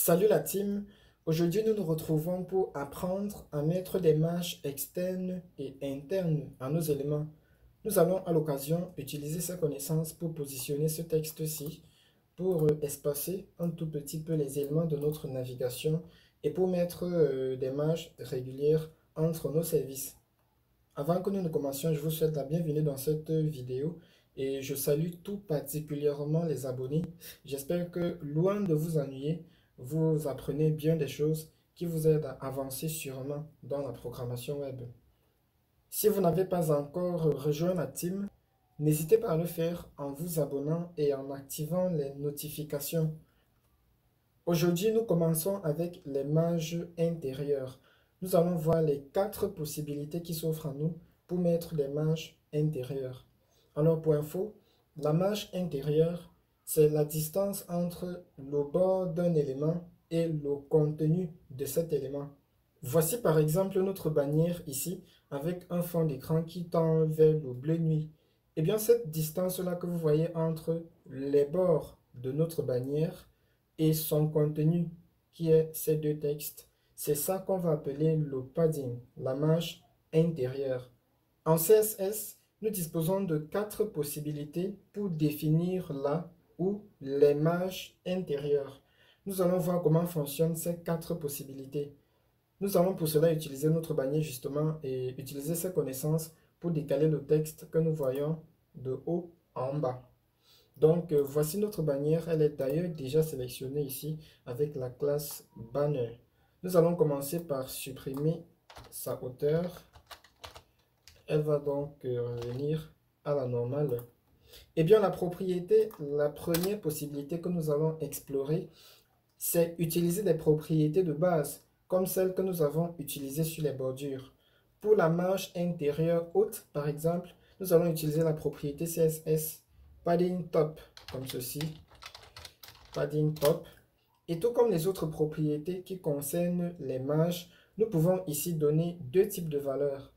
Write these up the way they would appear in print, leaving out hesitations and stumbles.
Salut la team, aujourd'hui nous nous retrouvons pour apprendre à mettre des marges externes et internes à nos éléments. Nous allons à l'occasion utiliser ces connaissances pour positionner ce texte-ci, pour espacer un tout petit peu les éléments de notre navigation et pour mettre des marges régulières entre nos services. Avant que nous ne commencions, je vous souhaite la bienvenue dans cette vidéo et je salue tout particulièrement les abonnés. J'espère que loin de vous ennuyer, vous apprenez bien des choses qui vous aident à avancer sûrement dans la programmation web. Si vous n'avez pas encore rejoint la team, n'hésitez pas à le faire en vous abonnant et en activant les notifications. Aujourd'hui, nous commençons avec les marges intérieures. Nous allons voir les 4 possibilités qui s'offrent à nous pour mettre des marges intérieures. Alors, pour info, la marge intérieure, c'est la distance entre le bord d'un élément et le contenu de cet élément. Voici par exemple notre bannière ici, avec un fond d'écran qui tend vers le bleu nuit. Et bien, cette distance-là que vous voyez entre les bords de notre bannière et son contenu, qui est ces deux textes, c'est ça qu'on va appeler le padding, la marge intérieure. En CSS, nous disposons de 4 possibilités pour définir la ou les marges intérieures. Nous allons voir comment fonctionnent ces 4 possibilités. Nous allons pour cela utiliser notre bannière justement et utiliser ces connaissances pour décaler le texte que nous voyons de haut en bas. Donc, voici notre bannière. Elle est d'ailleurs déjà sélectionnée ici avec la classe banner. Nous allons commencer par supprimer sa hauteur. Elle va donc revenir à la normale. Eh bien, la première possibilité que nous allons explorer, c'est utiliser des propriétés de base, comme celles que nous avons utilisées sur les bordures. Pour la marge intérieure haute, par exemple, nous allons utiliser la propriété CSS padding top, comme ceci, padding top. Et tout comme les autres propriétés qui concernent les marges, nous pouvons ici donner deux types de valeurs.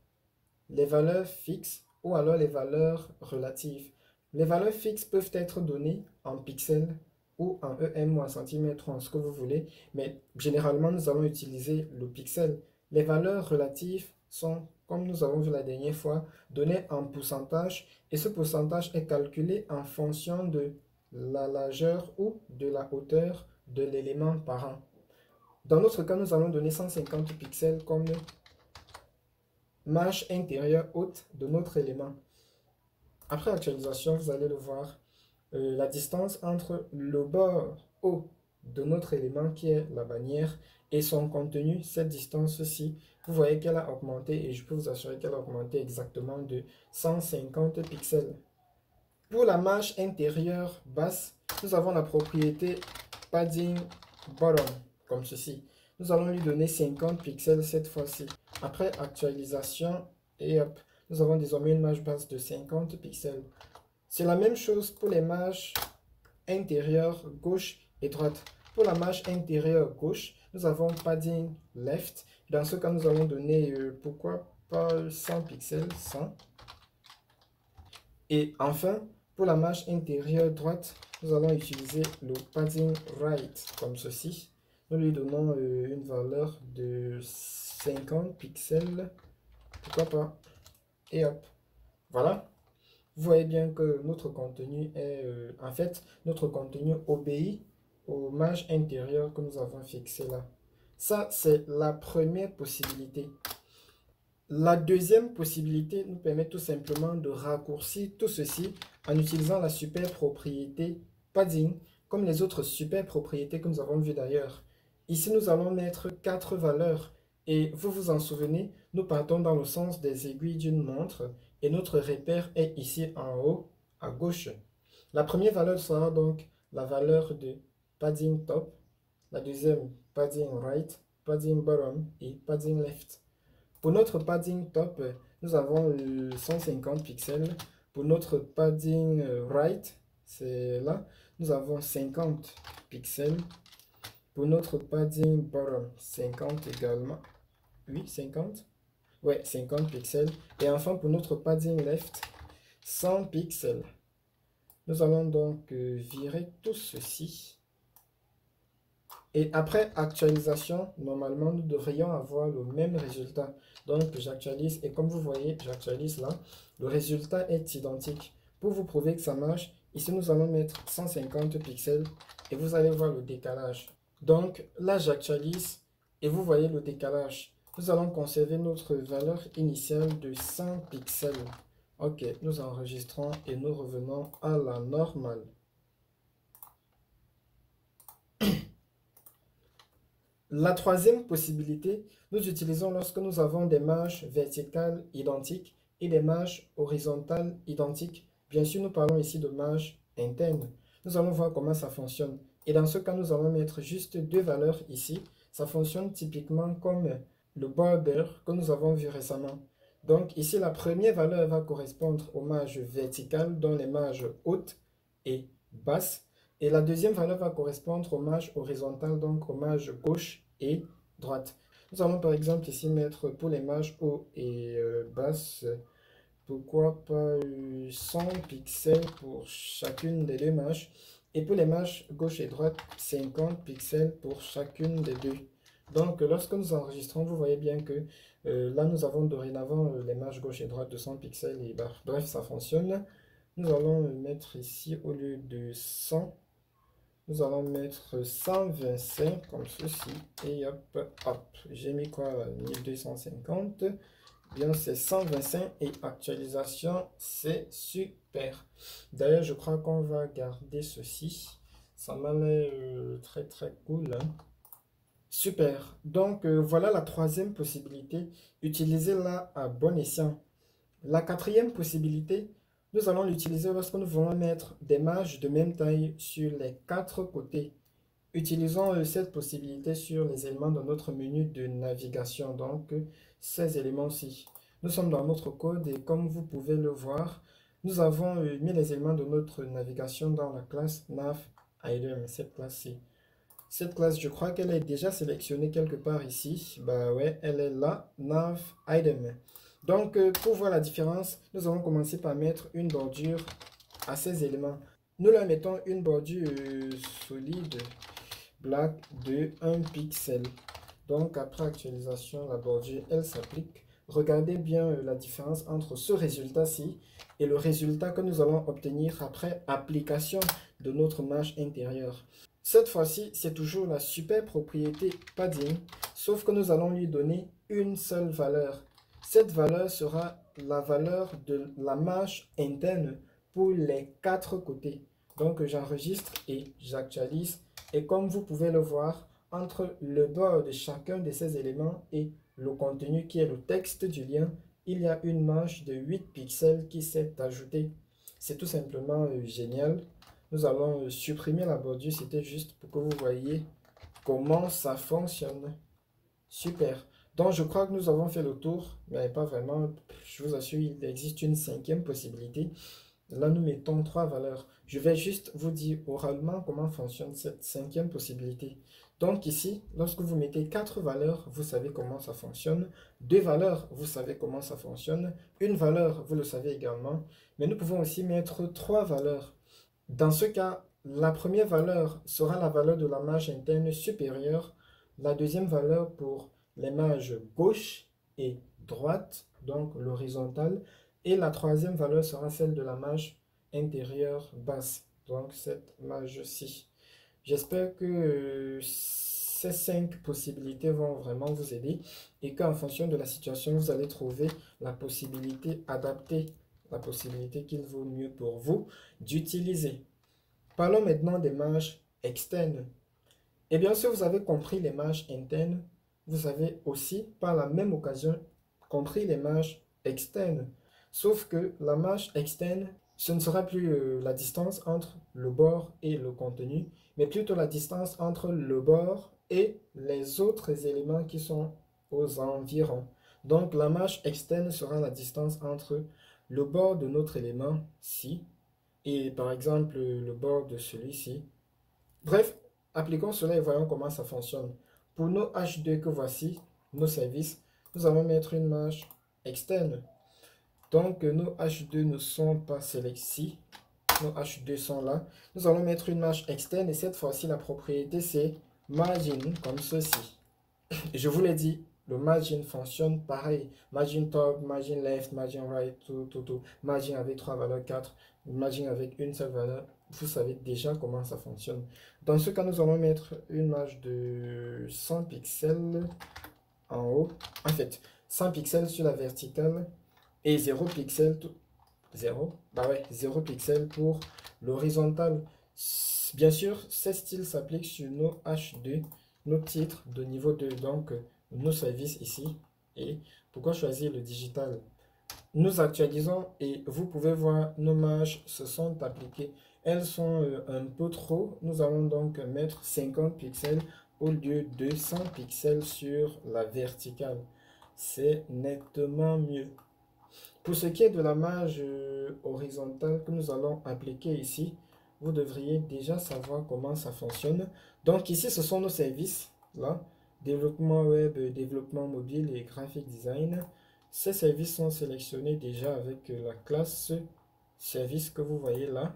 Les valeurs fixes ou alors les valeurs relatives. Les valeurs fixes peuvent être données en pixels ou en EM ou en centimètres ou en ce que vous voulez, mais généralement nous allons utiliser le pixel. Les valeurs relatives sont, comme nous avons vu la dernière fois, données en pourcentage et ce pourcentage est calculé en fonction de la largeur ou de la hauteur de l'élément parent. Dans notre cas, nous allons donner 150 pixels comme marge intérieure haute de notre élément. Après actualisation, vous allez le voir, la distance entre le bord haut de notre élément qui est la bannière et son contenu, cette distance-ci, vous voyez qu'elle a augmenté et je peux vous assurer qu'elle a augmenté exactement de 150 pixels. Pour la marge intérieure basse, nous avons la propriété padding bottom, comme ceci. Nous allons lui donner 50 pixels cette fois-ci. Après actualisation, et hop, nous avons désormais une marge basse de 50 pixels. C'est la même chose pour les marges intérieures gauche et droite. Pour la marge intérieure gauche, nous avons padding left. Dans ce cas, nous allons donner, pourquoi pas 100 pixels, 100. Et enfin, pour la marge intérieure droite, nous allons utiliser le padding right, comme ceci. Nous lui donnons une valeur de 50 pixels, pourquoi pas. Et hop, voilà. Vous voyez bien que notre contenu est, en fait, notre contenu obéit aux marges intérieures que nous avons fixées là. Ça, c'est la première possibilité. La deuxième possibilité nous permet tout simplement de raccourcir tout ceci en utilisant la super propriété padding, comme les autres super propriétés que nous avons vues d'ailleurs. Ici, nous allons mettre 4 valeurs. Et vous vous en souvenez, nous partons dans le sens des aiguilles d'une montre et notre repère est ici en haut à gauche. La première valeur sera donc la valeur de padding top, la deuxième padding right, padding bottom et padding left. Pour notre padding top, nous avons 150 pixels. Pour notre padding right, c'est là, nous avons 50 pixels. Pour notre padding bottom, 50 également. Oui, 50. Ouais, 50 pixels. Et enfin, pour notre padding left, 100 pixels. Nous allons donc virer tout ceci. Et après actualisation, normalement, nous devrions avoir le même résultat. Donc, j'actualise et comme vous voyez, j'actualise là. Le résultat est identique. Pour vous prouver que ça marche, ici, nous allons mettre 150 pixels et vous allez voir le décalage. Donc, là, j'actualise et vous voyez le décalage. Nous allons conserver notre valeur initiale de 100 pixels. Ok, nous enregistrons et nous revenons à la normale. La troisième possibilité, nous utilisons lorsque nous avons des marges verticales identiques et des marges horizontales identiques. Bien sûr, nous parlons ici de marges internes. Nous allons voir comment ça fonctionne. Et dans ce cas, nous allons mettre juste deux valeurs ici. Ça fonctionne typiquement comme le border que nous avons vu récemment. Donc ici, la première valeur va correspondre aux marges verticales, dont les marges hautes et basses. Et la deuxième valeur va correspondre aux marges horizontales, donc aux marges gauche et droite. Nous allons par exemple ici mettre pour les marges haut et basse, pourquoi pas 100 pixels pour chacune des deux marges. Et pour les marges gauche et droite, 50 pixels pour chacune des deux. Donc lorsque nous enregistrons, vous voyez bien que là nous avons dorénavant les marges gauche et droite de 100 pixels. Et bah, bref, ça fonctionne. Nous allons mettre ici au lieu de 100. Nous allons mettre 125 comme ceci. Et hop, hop. J'ai mis quoi 1250. Bien, c'est 125 et actualisation, c'est super. D'ailleurs, je crois qu'on va garder ceci. Ça m'a l'air très très cool. Hein. Super. Donc, voilà la troisième possibilité. Utilisez-la à bon escient. La quatrième possibilité, nous allons l'utiliser lorsque nous voulons mettre des marges de même taille sur les quatre côtés. Utilisons cette possibilité sur les éléments de notre menu de navigation, donc ces éléments-ci. Nous sommes dans notre code et comme vous pouvez le voir, nous avons mis les éléments de notre navigation dans la classe navItem, cette classe-ci. Cette classe, je crois qu'elle est déjà sélectionnée quelque part ici. Bah ouais, elle est là, navItem. Donc, pour voir la différence, nous allons commencer par mettre une bordure à ces éléments. Nous leur mettons une bordure solide, black de 1 pixel. Donc, après actualisation, la bordure, elle s'applique. Regardez bien la différence entre ce résultat-ci et le résultat que nous allons obtenir après application de notre marge intérieure. Cette fois-ci, c'est toujours la super propriété padding, sauf que nous allons lui donner une seule valeur. Cette valeur sera la valeur de la marge interne pour les quatre côtés. Donc j'enregistre et j'actualise. Et comme vous pouvez le voir, entre le bord de chacun de ces éléments et le contenu qui est le texte du lien, il y a une marge de 8 pixels qui s'est ajoutée. C'est tout simplement génial. Nous allons supprimer la bordure, c'était juste pour que vous voyez comment ça fonctionne. Super. Donc, je crois que nous avons fait le tour, mais pas vraiment. Je vous assure, il existe une cinquième possibilité. Là, nous mettons trois valeurs. Je vais juste vous dire oralement comment fonctionne cette cinquième possibilité. Donc ici, lorsque vous mettez quatre valeurs, vous savez comment ça fonctionne. Deux valeurs, vous savez comment ça fonctionne. Une valeur, vous le savez également. Mais nous pouvons aussi mettre trois valeurs. Dans ce cas, la première valeur sera la valeur de la marge interne supérieure. La deuxième valeur pour les marges gauche et droite, donc l'horizontale. Et la troisième valeur sera celle de la marge intérieure basse, donc cette marge-ci. J'espère que ces cinq possibilités vont vraiment vous aider et qu'en fonction de la situation, vous allez trouver la possibilité adaptée, la possibilité qu'il vaut mieux pour vous d'utiliser. Parlons maintenant des marges externes. Et bien sûr, vous avez compris les marges internes, vous avez aussi par la même occasion compris les marges externes. Sauf que la marge externe, ce ne sera plus la distance entre le bord et le contenu, mais plutôt la distance entre le bord et les autres éléments qui sont aux environs. Donc la marge externe sera la distance entre le bord de notre élément-ci et par exemple le bord de celui-ci. Bref, appliquons cela et voyons comment ça fonctionne. Pour nos H2 que voici, nos services, nous allons mettre une marge externe. Donc, nos H2 ne sont pas sélectionnés. Nos H2 sont là. Nous allons mettre une marge externe et cette fois-ci, la propriété, c'est margin comme ceci. Je vous l'ai dit, le margin fonctionne pareil. Margin top, margin left, margin right, tout. Margin avec 3 valeurs, 4. Margin avec une seule valeur. Vous savez déjà comment ça fonctionne. Dans ce cas, nous allons mettre une marge de 100 pixels en haut. En fait, 100 pixels sur la verticale et 0 pixels. 0, bah ouais, 0 pixels pour l'horizontale. Bien sûr, ces styles s'appliquent sur nos H2, nos titres de niveau 2, donc nos services ici. Et pourquoi choisir le digital? Nous actualisons et vous pouvez voir nos marges se sont appliquées. Elles sont un peu trop. Nous allons donc mettre 50 pixels au lieu de 100 pixels sur la verticale. C'est nettement mieux. Pour ce qui est de la marge horizontale que nous allons appliquer ici, vous devriez déjà savoir comment ça fonctionne. Donc ici, ce sont nos services, là, développement web, développement mobile et graphic design. Ces services sont sélectionnés déjà avec la classe service que vous voyez là.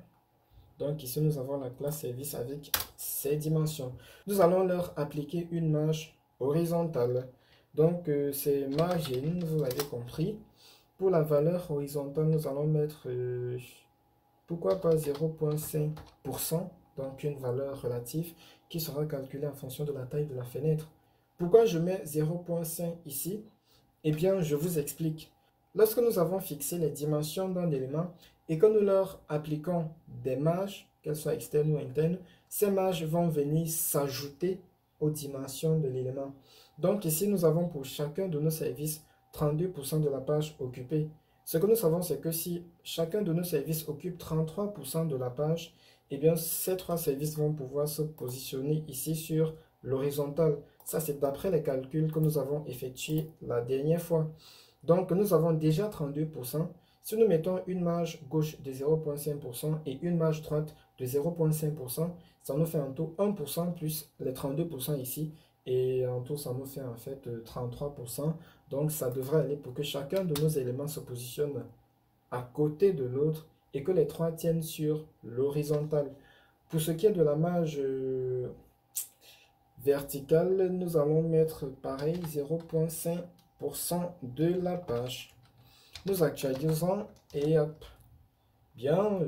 Donc ici, nous avons la classe service avec ses dimensions. Nous allons leur appliquer une marge horizontale. Donc c'est margin, vous l'avez compris. Pour la valeur horizontale, nous allons mettre, pourquoi pas 0,5%, donc une valeur relative qui sera calculée en fonction de la taille de la fenêtre. Pourquoi je mets 0,5 ici? Eh bien, je vous explique. Lorsque nous avons fixé les dimensions d'un élément et que nous leur appliquons des marges, qu'elles soient externes ou internes, ces marges vont venir s'ajouter aux dimensions de l'élément. Donc ici, nous avons pour chacun de nos services 32% de la page occupée. Ce que nous savons, c'est que si chacun de nos services occupe 33% de la page, eh bien, ces trois services vont pouvoir se positionner ici sur l'horizontale. Ça, c'est d'après les calculs que nous avons effectués la dernière fois. Donc, nous avons déjà 32%. Si nous mettons une marge gauche de 0,5% et une marge droite de 0,5%, ça nous fait en tout 1% plus les 32% ici. Et en tout, ça nous fait en fait 33%. Donc, ça devrait aller pour que chacun de nos éléments se positionne à côté de l'autre et que les trois tiennent sur l'horizontale. Pour ce qui est de la marge verticale, nous allons mettre pareil 0,5% de la page. Nous actualisons et hop. Bien,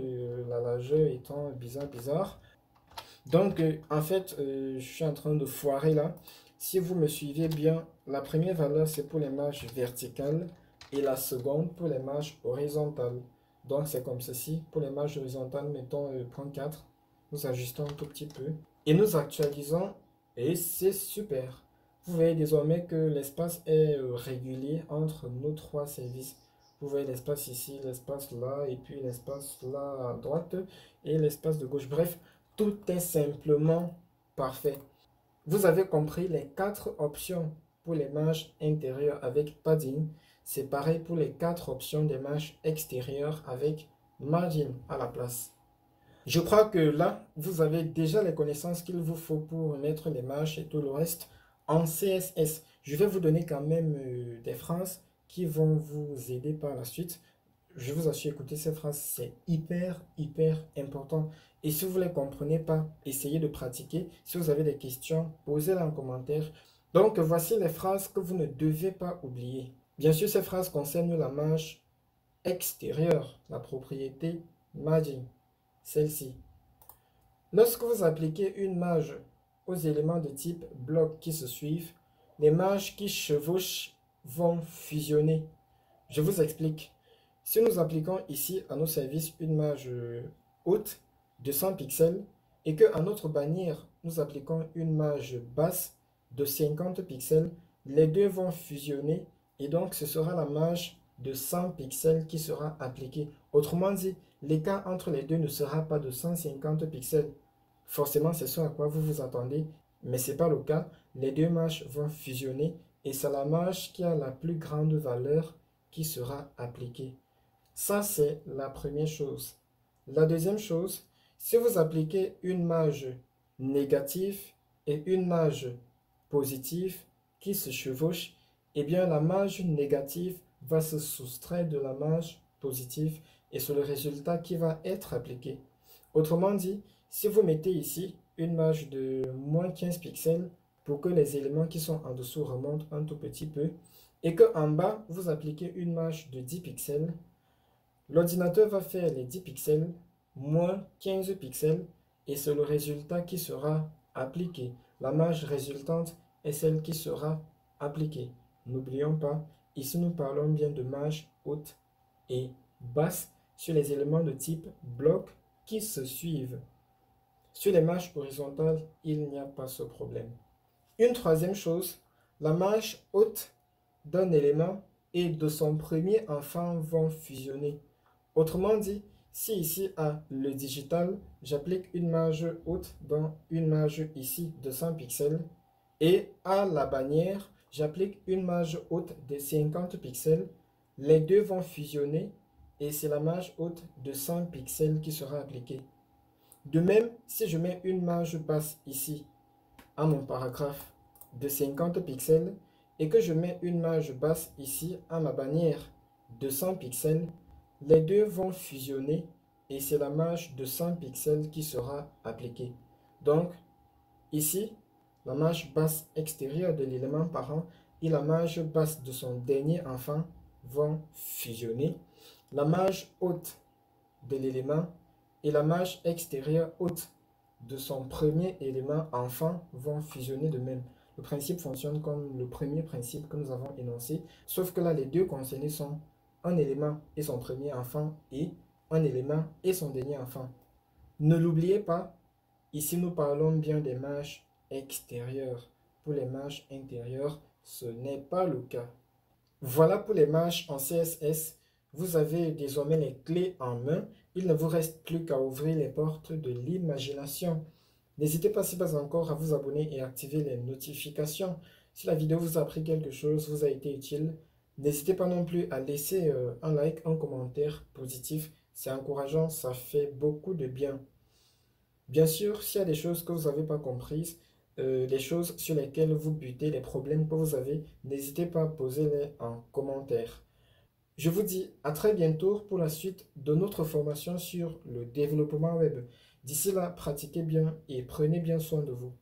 la largeur étant bizarre. Donc, en fait, je suis en train de foirer là. Si vous me suivez bien, la première valeur, c'est pour les marges verticales et la seconde pour les marges horizontales. Donc, c'est comme ceci. Pour les marges horizontales, mettons 0,4. Nous ajustons un tout petit peu. Et nous actualisons et c'est super. Vous voyez désormais que l'espace est régulier entre nos trois services. Vous voyez l'espace ici, l'espace là, et puis l'espace là à droite et l'espace de gauche. Bref, tout est simplement parfait. Vous avez compris les quatre options pour les marges intérieures avec padding. C'est pareil pour les quatre options des marges extérieures avec margin à la place. Je crois que là, vous avez déjà les connaissances qu'il vous faut pour mettre les marges et tout le reste en CSS. Je vais vous donner quand même des phrases qui vont vous aider par la suite. Je vous assure, écoutez ces phrases, c'est hyper important. Et si vous ne les comprenez pas, essayez de pratiquer. Si vous avez des questions, posez-les en commentaire. Donc, voici les phrases que vous ne devez pas oublier. Bien sûr, ces phrases concernent la marge extérieure, la propriété margin, celle-ci. Lorsque vous appliquez une marge aux éléments de type bloc qui se suivent, les marges qui chevauchent vont fusionner. Je vous explique. Si nous appliquons ici à nos services une marge haute de 100 pixels et qu'à notre bannière, nous appliquons une marge basse de 50 pixels, les deux vont fusionner et donc ce sera la marge de 100 pixels qui sera appliquée. Autrement dit, l'écart entre les deux ne sera pas de 150 pixels. Forcément, c'est ce à quoi vous vous attendez, mais ce n'est pas le cas. Les deux marges vont fusionner et c'est la marge qui a la plus grande valeur qui sera appliquée. Ça, c'est la première chose. La deuxième chose, si vous appliquez une marge négative et une marge positive qui se chevauchent, eh bien la marge négative va se soustraire de la marge positive et c'est le résultat qui va être appliqué. Autrement dit, si vous mettez ici une marge de moins 15 pixels pour que les éléments qui sont en dessous remontent un tout petit peu et qu'en bas, vous appliquez une marge de 10 pixels. L'ordinateur va faire les 10 pixels moins 15 pixels et c'est le résultat qui sera appliqué. La marge résultante est celle qui sera appliquée. N'oublions pas, ici nous parlons bien de marge haute et basse sur les éléments de type bloc qui se suivent. Sur les marges horizontales, il n'y a pas ce problème. Une troisième chose, la marge haute d'un élément et de son premier enfant vont fusionner. Autrement dit, si ici à le digital, j'applique une marge haute dans une marge ici de 100 pixels et à la bannière, j'applique une marge haute de 50 pixels, les deux vont fusionner et c'est la marge haute de 100 pixels qui sera appliquée. De même, si je mets une marge basse ici à mon paragraphe de 50 pixels et que je mets une marge basse ici à ma bannière de 100 pixels, les deux vont fusionner et c'est la marge de 100 pixels qui sera appliquée. Donc, ici, la marge basse extérieure de l'élément parent et la marge basse de son dernier enfant vont fusionner. La marge haute de l'élément et la marge extérieure haute de son premier élément enfant vont fusionner de même. Le principe fonctionne comme le premier principe que nous avons énoncé, sauf que là, les deux concernés sont un élément et son premier enfant et un élément et son dernier enfant. Ne l'oubliez pas, ici nous parlons bien des marges extérieures. Pour les marges intérieures, ce n'est pas le cas. Voilà pour les marges en CSS. Vous avez désormais les clés en main. Il ne vous reste plus qu'à ouvrir les portes de l'imagination. N'hésitez pas, si pas encore, à vous abonner et activer les notifications. Si la vidéo vous a appris quelque chose, vous a été utile, n'hésitez pas non plus à laisser un like, un commentaire positif. C'est encourageant, ça fait beaucoup de bien. Bien sûr, s'il y a des choses que vous n'avez pas comprises, les choses sur lesquelles vous butez, les problèmes que vous avez, n'hésitez pas à poser-les en commentaire. Je vous dis à très bientôt pour la suite de notre formation sur le développement web. D'ici là, pratiquez bien et prenez bien soin de vous.